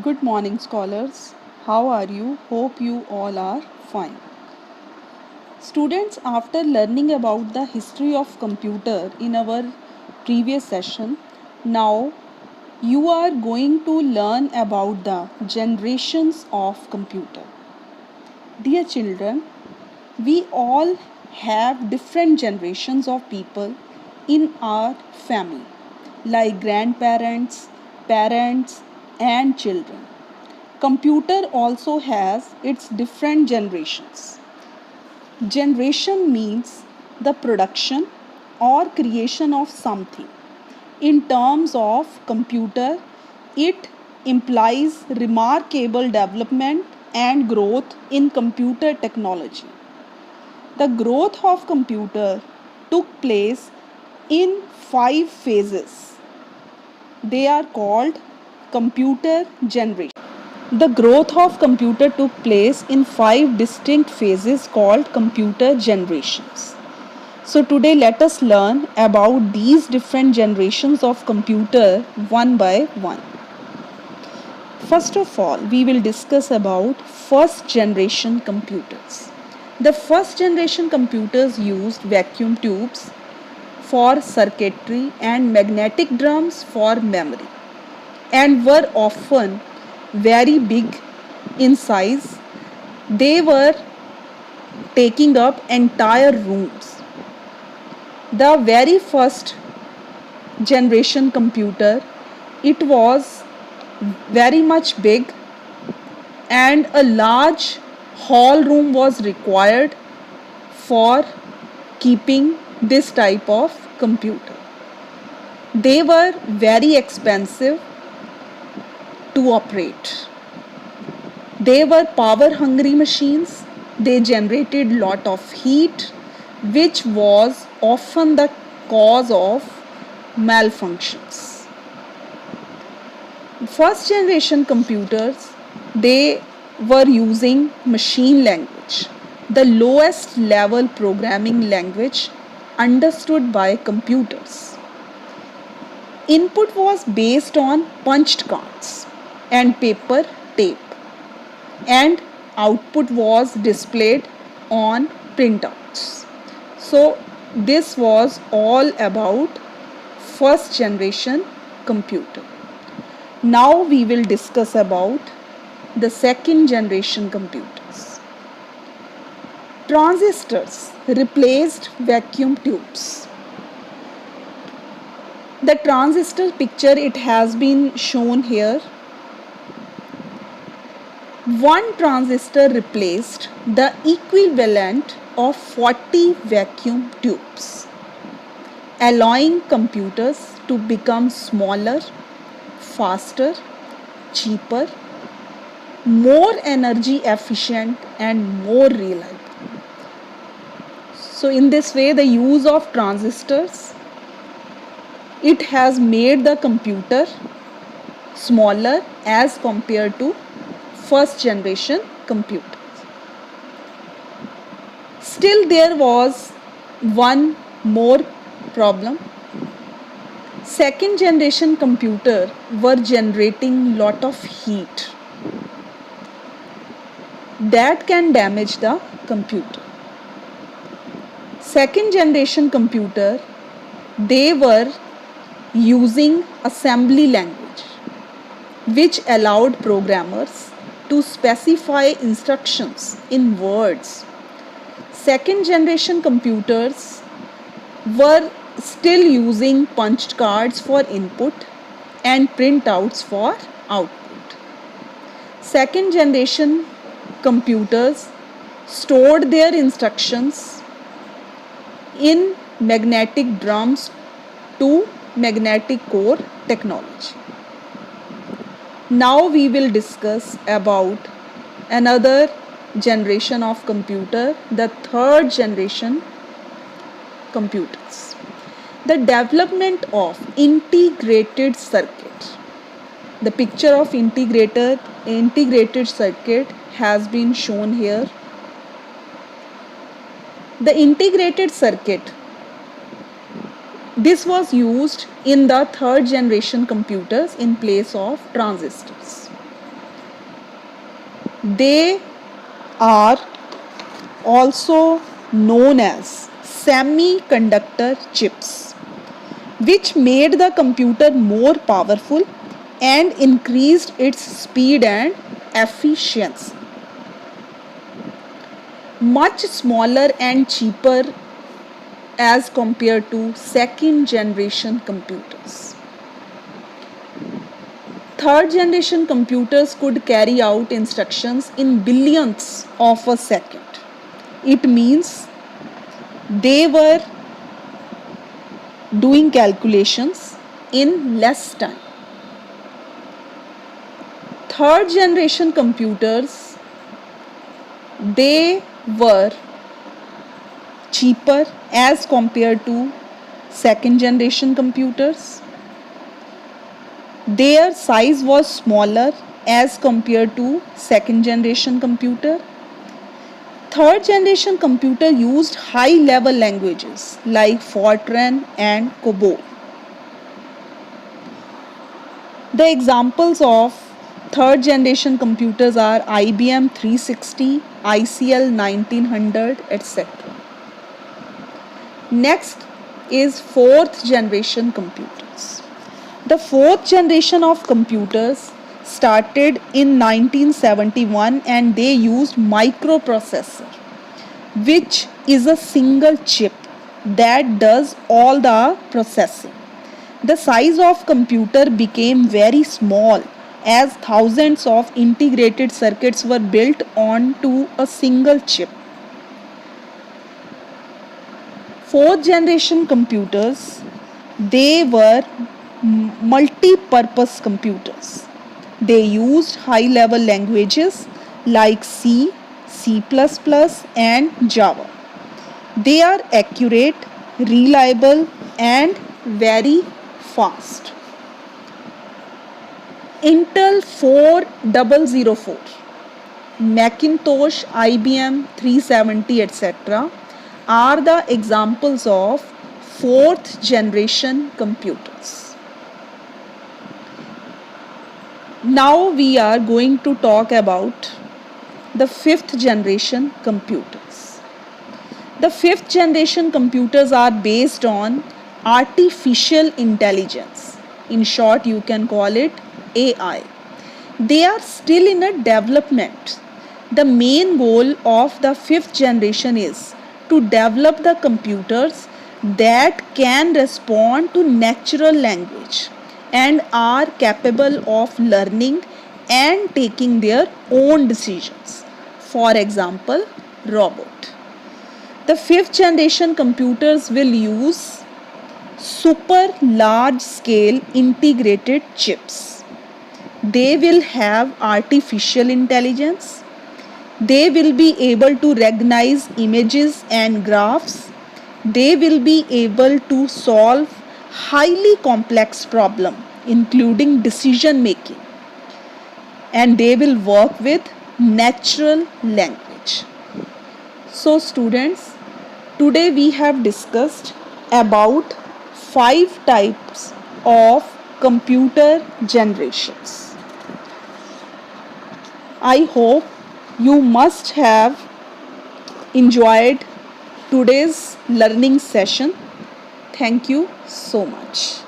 Good morning, scholars. How are you? Hope you all are fine. Students, after learning about the history of computer in our previous session, now you are going to learn about the generations of computer. Dear children, we all have different generations of people in our family, like grandparents, parents, and children. Computer also has its different generations. Generation means the production or creation of something. In terms of computer, it implies remarkable development and growth in computer technology. The growth of computer took place in 5 phases. They are called computer generation. The growth of computer took place in 5 distinct phases called computer generations. So today let us learn about these different generations of computer one by one. First of all, we will discuss about first generation computers. The first generation computers used vacuum tubes for circuitry and magnetic drums for memory and were often very big in size. They were taking up entire rooms. The very first generation computer, it was very much big and a large hall room was required for keeping this type of computer. They were very expensive to operate. They were power hungry machines. They generated lot of heat, which was often the cause of malfunctions. First generation computers, they were using machine language, the lowest level programming language understood by computers. Input was based on punched cards and paper tape, and output was displayed on printouts. So this was all about first generation computer. Now we will discuss about the second generation computers. Transistors replaced vacuum tubes. The transistor picture, it has been shown here. One transistor replaced the equivalent of 40 vacuum tubes, allowing computers to become smaller, faster, cheaper, more energy efficient, and more reliable. So in this way, the use of transistors, it has made the computer smaller as compared to first generation computers. Still there was one more problem. Second generation computer were generating lot of heat that can damage the computer. Second generation computer, they were using assembly language, which allowed programmers to specify instructions in words. Second generation computers were still using punched cards for input and printouts for output. Second generation computers stored their instructions in magnetic drums to magnetic core technology. Now we will discuss about another generation of computer, the third generation computers. The development of integrated circuit. The picture of integrated circuit has been shown here. The integrated circuit, this was used in the third generation computers in place of transistors. They are also known as semiconductor chips, which made the computer more powerful and increased its speed and efficiency. Much smaller and cheaper as compared to second generation computers. Third generation computers could carry out instructions in billionths of a second. It means they were doing calculations in less time. Third generation computers, they were cheaper as compared to second generation computers. Their size was smaller as compared to second generation computer. Third generation computer used high level languages like Fortran and COBOL. The examples of third generation computers are IBM 360, ICL 1900, etc. Next is fourth generation computers. The fourth generation of computers started in 1971 and they used microprocessor, which is a single chip that does all the processing. The size of computer became very small as thousands of integrated circuits were built onto a single chip. Fourth generation computers, they were multi-purpose computers. They used high-level languages like C, C++, and Java. They are accurate, reliable, and very fast. Intel 4004, Macintosh, IBM 370, etc. are the examples of fourth generation computers. Now we are going to talk about the fifth generation computers. The fifth generation computers are based on artificial intelligence. In short, you can call it AI. They are still in a development. The main goal of the fifth generation is to develop the computers that can respond to natural language and are capable of learning and taking their own decisions. For example, robot. The fifth generation computers will use super large scale integrated chips. They will have artificial intelligence. They will be able to recognize images and graphs. They will be able to solve highly complex problems, including decision making. And they will work with natural language. So students, today we have discussed about 5 types of computer generations. I hope you must have enjoyed today's learning session. Thank you so much.